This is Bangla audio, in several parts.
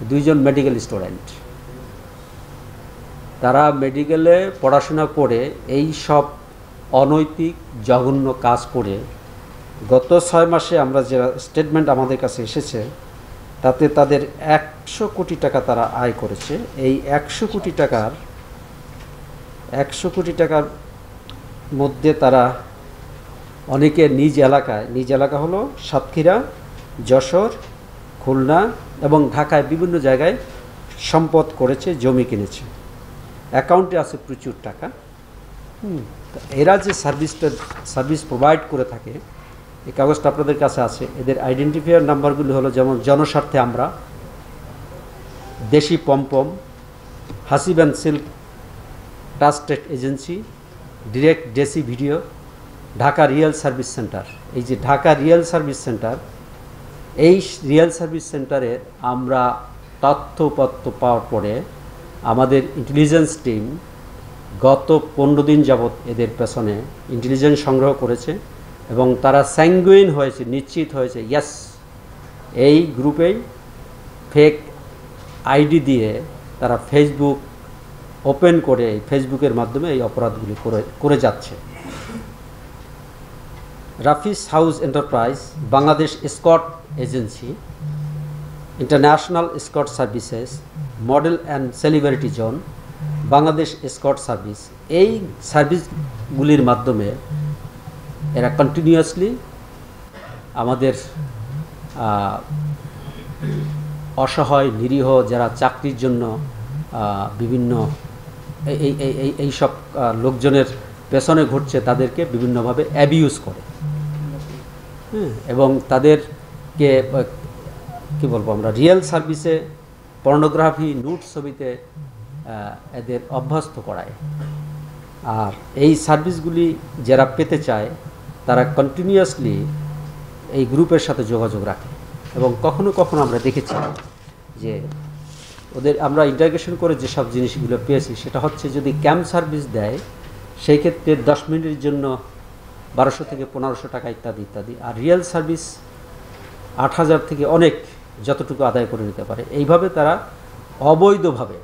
দুইজন মেডিকেল স্টুডেন্ট, তারা মেডিকেলে পড়াশোনা করে এই সব অনৈতিক জঘন্য কাজ করে গত 6 মাসে আমরা যে স্টেটমেন্ট আমাদের কাছে এসেছে তাতে তাদের 100 কোটি টাকা তারা আয় করেছে। এই 100 কোটি টাকার মধ্যে তারা অনেকে নিজ এলাকা হলো সাতক্ষীরা, যশোর, খুলনা এবং ঢাকায় বিভিন্ন জায়গায় সম্পদ করেছে, জমি কিনেছে, অ্যাকাউন্টে আছে প্রচুর টাকা। এরা যে সার্ভিস প্রোভাইড করে থাকে, এই কাগজটা আপনাদের কাছে আছে। এদের আইডেন্টিফায়ার নাম্বারগুলি হলো যেমন জনস্বার্থে আমরা, দেশি pompom, Hasib and silk trusted agency, direct deci video, Dhaka real service centre. এই যে ঢাকা রিয়েল সার্ভিস সেন্টার, এই রিয়েল সার্ভিস সেন্টারে আমরা তথ্যপত্র পাওয়ার পরে আমাদের ইন্টেলিজেন্স টিম গত 15 দিন যাবৎ এদের পেছনে ইন্টেলিজেন্স সংগ্রহ করেছে এবং তারা স্যাঙ্গুইন হয়েছে, নিশ্চিত হয়েছে ইয়াস এই গ্রুপেই ফেক আইডি দিয়ে তারা ফেসবুক ওপেন করে এই ফেসবুকের মাধ্যমে এই অপরাধগুলি করে যাচ্ছে। রাফিস house enterprise, Bangladesh escort agency, international escort services, model and celebrity zone, Bangladesh escort service, এই সার্ভিসগুলির মাধ্যমে এরা কন্টিনিউয়াসলি আমাদের অসহায় নিরীহ যারা চাকরির জন্য বিভিন্ন এই সব লোকজনের পেছনে ঘুরছে তাদেরকে বিভিন্নভাবে অ্যাবিউজ করে, এবং তাদেরকে কি বলবো আমরা রিয়েল সার্ভিসে পর্নোগ্রাফি, নুড ছবিতে এদের অভ্যস্ত করায়। আর এই সার্ভিসগুলি যারা পেতে চায় তারা কন্টিনিউয়াসলি এই গ্রুপের সাথে যোগাযোগ রাখে এবং কখনো কখনো আমরা দেখেছি যে ওদের আমরা ইন্টারগেশন করে যেসব জিনিসগুলো পেয়েছি সেটা হচ্ছে যদি ক্যাম্প সার্ভিস দেয় সেই ক্ষেত্রে 10 মিনিটের জন্য 1200 থেকে 1500 টাকা ইত্যাদি ইত্যাদি, আর রিয়েল সার্ভিস 8000 থেকে অনেক যতটুকু আদায় করে নিতে পারে। এইভাবে তারা অবৈধভাবে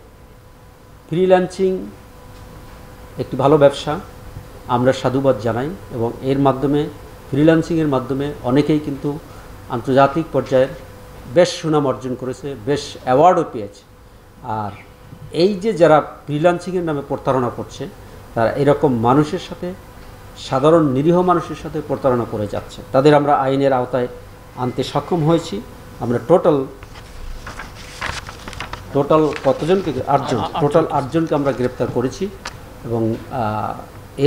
ফ্রিল্যান্সিং একটি ভালো ব্যবসা, আমরা সাধুবাদ জানাই, এবং এর মাধ্যমে ফ্রিল্যান্সিংয়ের মাধ্যমে অনেকেই কিন্তু আন্তর্জাতিক পর্যায়ের বেশ সুনাম অর্জন করেছে, বেশ অ্যাওয়ার্ডও পেয়েছে। আর এই যে যারা ফ্রিল্যান্সিংয়ের নামে প্রতারণা করছে তারা এরকম মানুষের সাথে, সাধারণ নিরীহ মানুষের সাথে প্রতারণা করে যাচ্ছে। তাদের আমরা আইনের আওতায় আনতে সক্ষম হয়েছি। আমরা টোটাল কতজনকে? 8জনকে আমরা গ্রেপ্তার করেছি এবং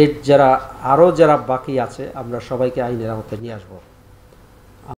এর যারা আরও যারা বাকি আছে আমরা সবাইকে আইনের আওতায় নিয়ে আসবো।